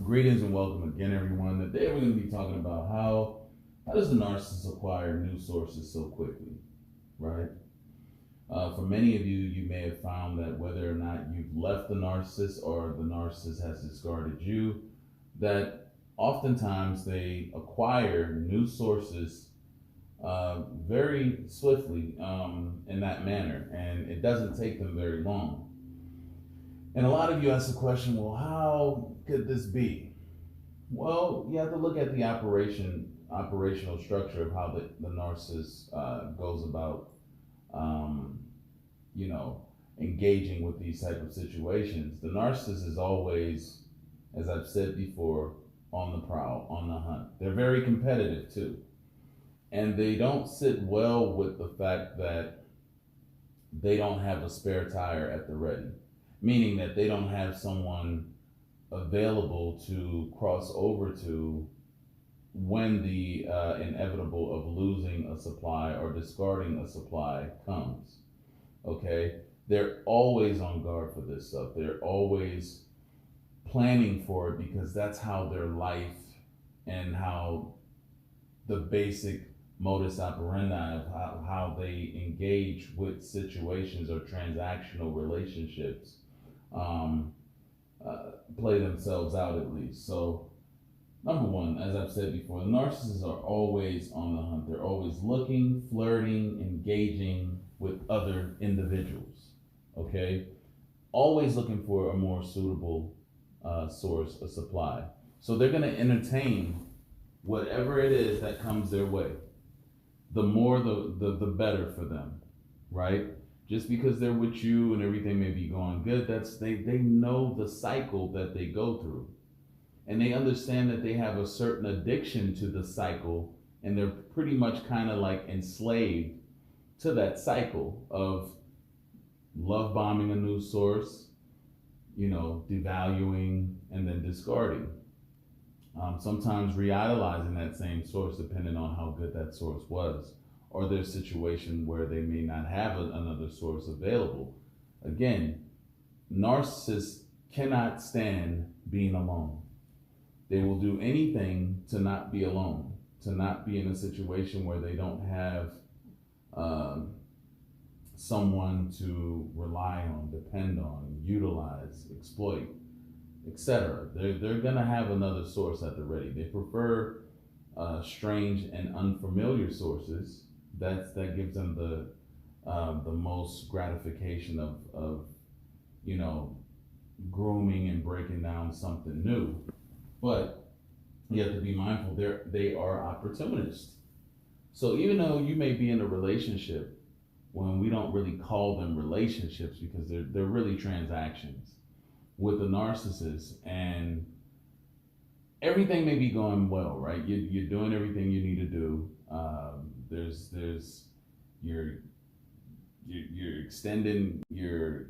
Greetings and welcome again, everyone. Today we're going to be talking about how does the narcissist acquire new sources so quickly, right? For many of you, you may have found that whether or not you've left the narcissist or the narcissist has discarded you, that oftentimes they acquire new sources very swiftly in that manner, and it doesn't take them very long. And a lot of you ask the question, well, how could this be? Well, you have to look at the operational structure of how the narcissist goes about, um, you know, engaging with these type of situations. The narcissist is always, as I've said before, on the prowl, on the hunt. They're very competitive too, and they don't sit well with the fact that they don't have a spare tire at the ready, meaning that they don't have someone available to cross over to when the inevitable of losing a supply or discarding a supply comes. Okay, they're always on guard for this stuff. They're always planning for it because that's how their life and how the basic modus operandi of how they engage with situations or transactional relationships play themselves out, at least. So, number one, as I've said before, the narcissists are always on the hunt. They're always looking, flirting, engaging with other individuals. Okay, always looking for a more suitable source of supply. So they're going to entertain whatever it is that comes their way. The more, the better for them, right? Just because they're with you and everything may be going good, they know the cycle that they go through. And they understand that they have a certain addiction to the cycle, and they're pretty much kind of like enslaved to that cycle of love bombing a new source, devaluing and then discarding. Sometimes re-idolizing that same source depending on how good that source was, or their situation where they may not have another source available. Again, narcissists cannot stand being alone. They will do anything to not be alone, to not be in a situation where they don't have someone to rely on, depend on, utilize, exploit, etc. They're gonna have another source at the ready. They prefer strange and unfamiliar sources. That gives them the most gratification of grooming and breaking down something new. But you have to be mindful they are opportunists. So even though you may be in a relationship, when we don't really call them relationships because they're really transactions with a narcissist, and everything may be going well, right? You're doing everything you need to do. There's you're extending your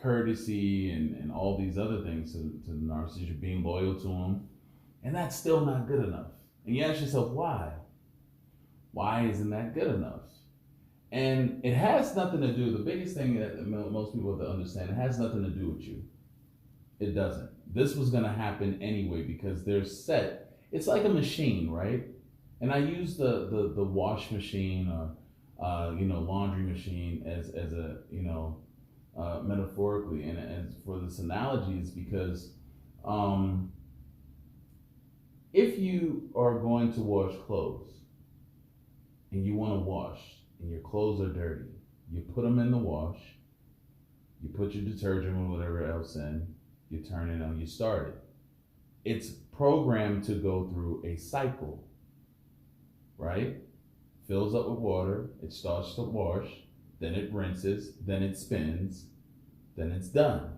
courtesy and all these other things to the narcissist. You're being loyal to them, and that's still not good enough. And you ask yourself, why? Why isn't that good enough? And it has nothing to do. The biggest thing that most people have to understand, it has nothing to do with you. It doesn't. This was going to happen anyway because they're set. It's like a machine, right? And I use the wash machine or laundry machine as a metaphorically, and as for this analogy is because if you are going to wash clothes and you want to wash and your clothes are dirty, you put them in the wash, you put your detergent or whatever else in, you turn it on, you start it. It's programmed to go through a cycle, right? Fills up with water, it starts to wash, then it rinses, then it spins, then it's done,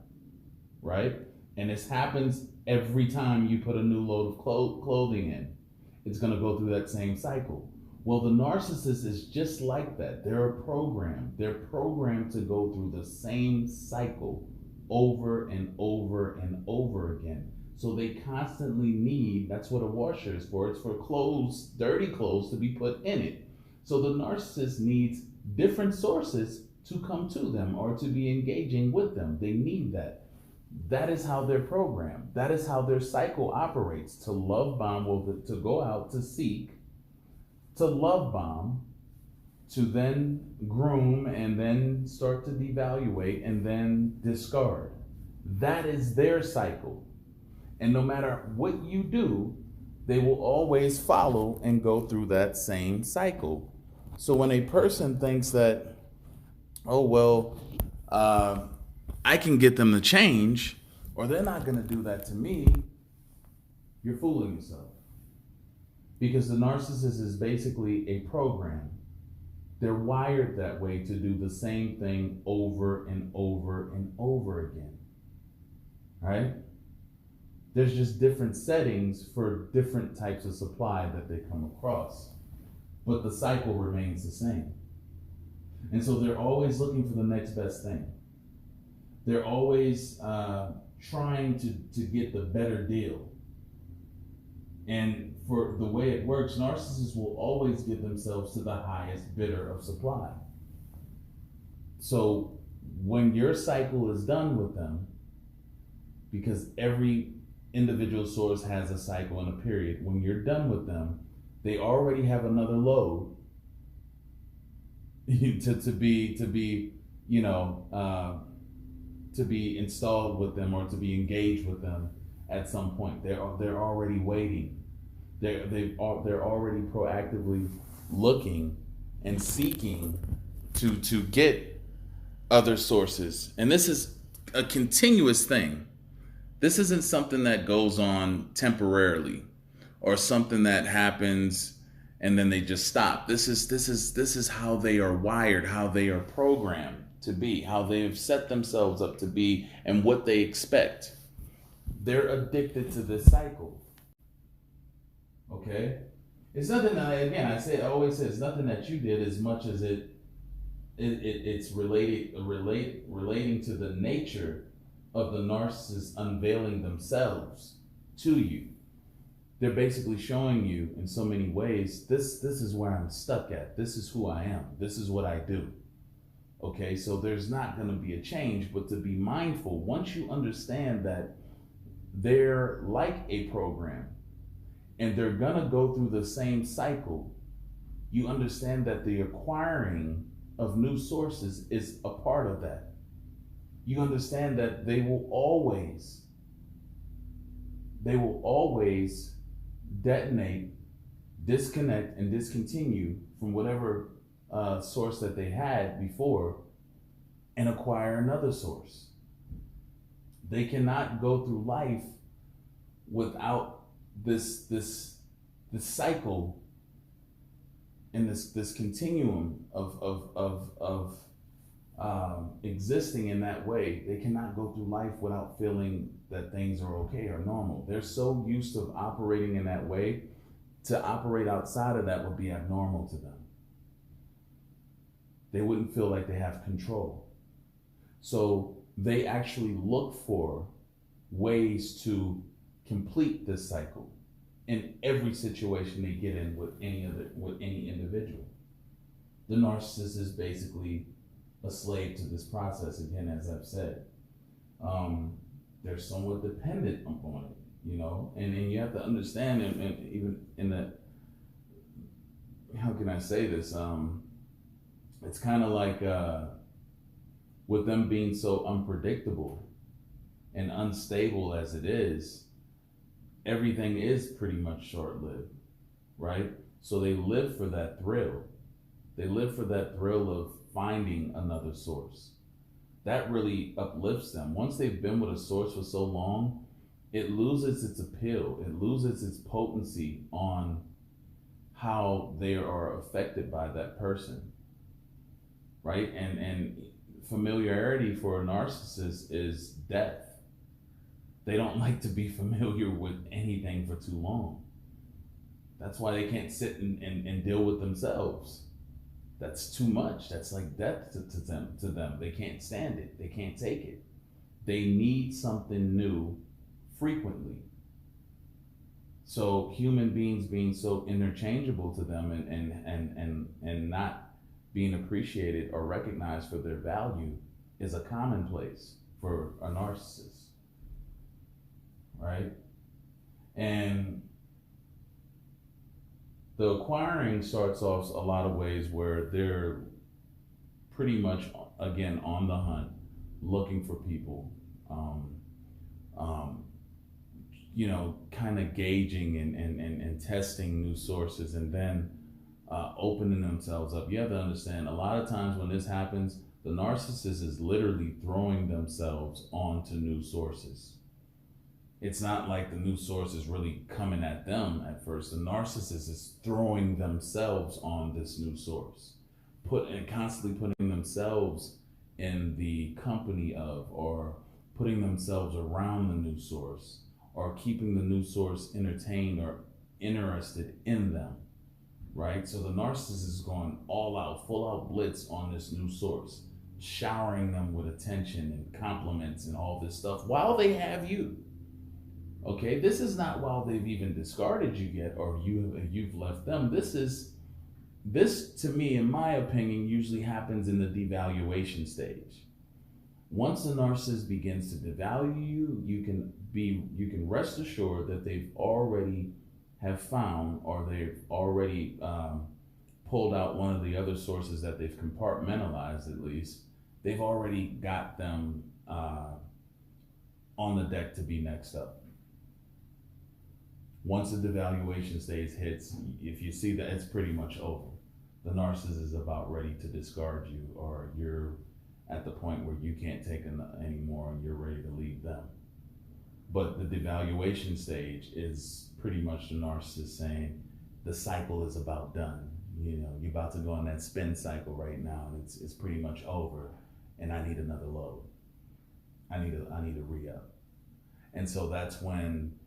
right? And this happens every time you put a new load of clothing in. It's going to go through that same cycle. Well, the narcissist is just like that. They're a program. They're programmed to go through the same cycle over and over and over again. So they constantly need, that's what a washer is for. It's for clothes, dirty clothes, to be put in it. So the narcissist needs different sources to come to them or to be engaging with them. They need that. That is how they're programmed. That is how their cycle operates. To love bomb, well, to go out to seek, to love bomb, to then groom and then start to devaluate and then discard. That is their cycle. And no matter what you do, they will always follow and go through that same cycle. So when a person thinks that, oh, well, I can get them to change, or they're not going to do that to me, you're fooling yourself. Because the narcissist is basically a program. They're wired that way to do the same thing over and over and over again. Right? There's just different settings for different types of supply that they come across. But the cycle remains the same. And so they're always looking for the next best thing. They're always trying to get the better deal. And for the way it works, narcissists will always give themselves to the highest bidder of supply. So when your cycle is done with them, because every individual source has a cycle and a period, when you're done with them, they already have another load to be installed with them or to be engaged with them at some point. They're already waiting. They're already proactively looking and seeking to get other sources. And this is a continuous thing. This isn't something that goes on temporarily or something that happens and then they just stop. This is how they are wired, how they are programmed to be, how they have set themselves up to be, and what they expect. They're addicted to this cycle. Okay? It's nothing that, I always say it's nothing that you did as much as it's relating to the nature of the narcissist unveiling themselves to you. They're basically showing you in so many ways, this is where I'm stuck at. This is who I am. This is what I do. Okay, so there's not going to be a change, but to be mindful, once you understand that they're like a program and they're going to go through the same cycle, you understand that the acquiring of new sources is a part of that. You understand that they will always detonate, disconnect, and discontinue from whatever source that they had before and acquire another source. They cannot go through life without this cycle and this continuum of existing in that way. They cannot go through life without feeling that things are okay or normal. They're so used to operating in that way, to operate outside of that would be abnormal to them. They wouldn't feel like they have control. So they actually look for ways to complete this cycle in every situation they get in with any individual. The narcissist is basically a slave to this process, again, as I've said. They're somewhat dependent upon it, and you have to understand, and even in the, how can I say this? It's kind of like with them being so unpredictable and unstable as it is, everything is pretty much short-lived, right? So they live for that thrill. They live for that thrill of finding another source. That really uplifts them. Once they've been with a source for so long, it loses its appeal. It loses its potency on how they are affected by that person, right? And familiarity for a narcissist is death. They don't like to be familiar with anything for too long. That's why they can't sit and deal with themselves. That's too much. That's like death to them. They can't stand it. They can't take it. They need something new frequently. So human beings being so interchangeable to them and not being appreciated or recognized for their value is a commonplace for a narcissist. right? And the acquiring starts off a lot of ways where they're pretty much, again, on the hunt, looking for people, um, kind of gauging and testing new sources, and then opening themselves up. You have to understand, a lot of times when this happens, the narcissist is literally throwing themselves onto new sources. It's not like the new source is really coming at them at first. The narcissist is throwing themselves on this new source, constantly putting themselves in the company of, or putting themselves around the new source, or keeping the new source entertained or interested in them, right? So the narcissist is going all out, full out blitz on this new source, showering them with attention and compliments and all this stuff while they have you. Okay, this is not while they've even discarded you yet, or you've left them. This to me, in my opinion, usually happens in the devaluation stage. Once the narcissist begins to devalue you, you can rest assured that they've already have found, or they've already pulled out one of the other sources that they've compartmentalized. At least they've already got them on the deck to be next up. Once the devaluation stage hits, if you see that, it's pretty much over. The narcissist is about ready to discard you, or you're at the point where you can't take anymore and you're ready to leave them. But the devaluation stage is pretty much the narcissist saying the cycle is about done. You're about to go on that spin cycle right now, and it's pretty much over, and I need another load. I need a re-up. And so that's when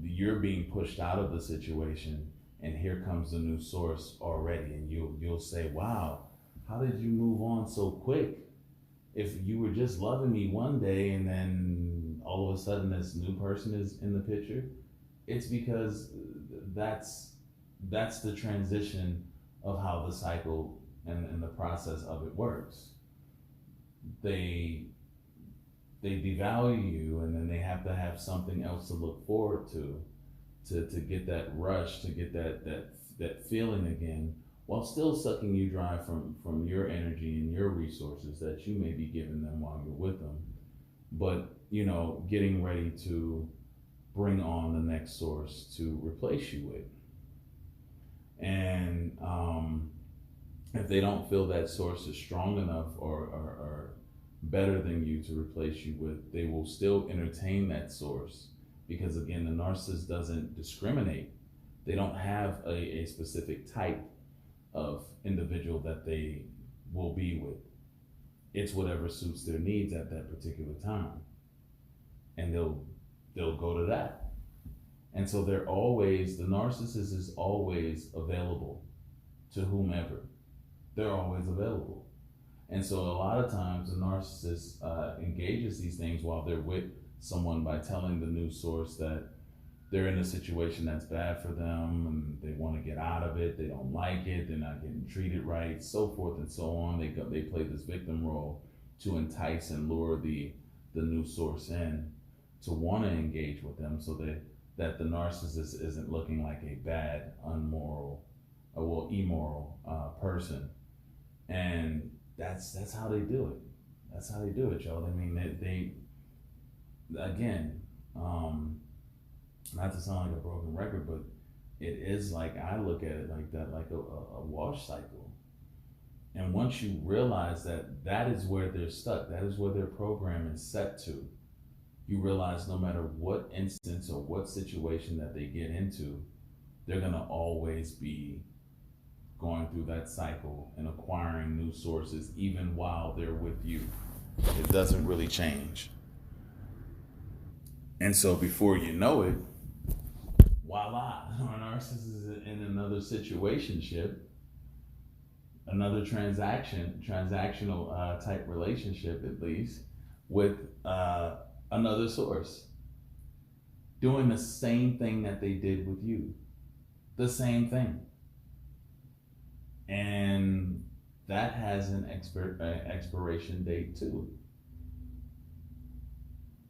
you're being pushed out of the situation, and here comes the new source already, and you'll say, wow, how did you move on so quick? If you were just loving me one day and then all of a sudden this new person is in the picture, it's because that's the transition of how the cycle and the process of it works. They devalue you, and then they have to have something else to look forward to get that rush, to get that feeling again, while still sucking you dry from your energy and your resources that you may be giving them while you're with them. But, getting ready to bring on the next source to replace you with. And if they don't feel that source is strong enough or better than you to replace you with, they will still entertain that source, because again, the narcissist doesn't discriminate. They don't have a specific type of individual that they will be with. It's whatever suits their needs at that particular time, and they'll go to that. And so the narcissist is always available to whomever. They're always available. And so a lot of times the narcissist engages these things while they're with someone by telling the new source that they're in a situation that's bad for them and they want to get out of it. They don't like it. They're not getting treated right, so forth and so on. They play this victim role to entice and lure the new source in to want to engage with them, so that the narcissist isn't looking like a bad, immoral person. And that's how they do it. That's how they do it, y'all. I mean, they again, not to sound like a broken record, but it is like, I look at it like that, like a wash cycle. And once you realize that is where they're stuck, that is where their program is set to, you realize no matter what instance or what situation that they get into, they're gonna always be going through that cycle and acquiring new sources even while they're with you. It doesn't really change. And so before you know it, voila, our narcissist is in another situationship, another transactional type relationship, at least, with another source, doing the same thing that they did with you, the same thing. And that has an expiration date too.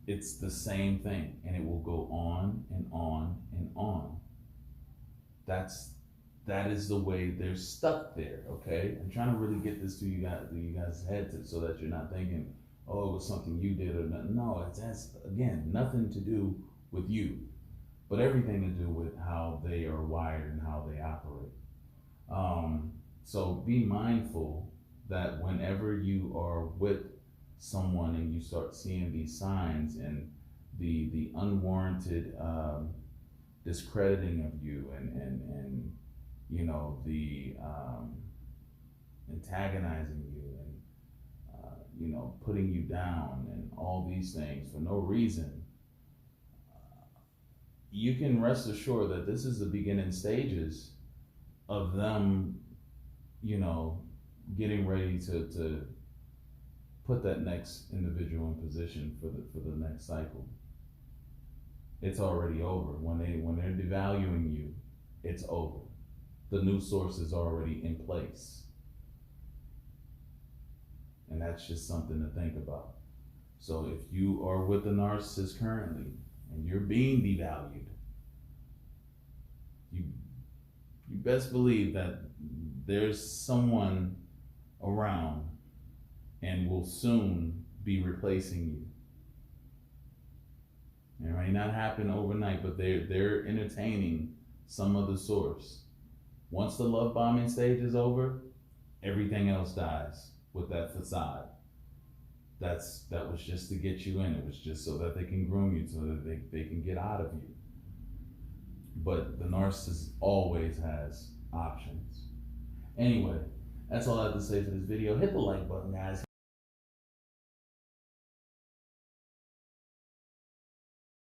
it's the same thing, and it will go on and on and on. That is the way they're stuck there. Okay, I'm trying to really get this to you guys' heads, so that you're not thinking, oh, it was something you did or nothing. No, it has, again, nothing to do with you, but everything to do with how they are wired and how they operate. So be mindful that whenever you are with someone and you start seeing these signs and the unwarranted discrediting of you, and you know, the antagonizing you, and you know, putting you down and all these things for no reason, you can rest assured that this is the beginning stages of them, you know, getting ready to put that next individual in position for the next cycle. It's already over. When they're devaluing you, it's over. The new source is already in place. And that's just something to think about. So if you are with a narcissist currently and you're being devalued, you best believe that there's someone around and will soon be replacing you. It may not happen overnight, but they're entertaining some other source. Once the love bombing stage is over, everything else dies with that facade. That was just to get you in. It was just so that they can groom you, so that they can get out of you. But the narcissist always has options. Anyway, that's all I have to say for this video. Hit the like button, guys.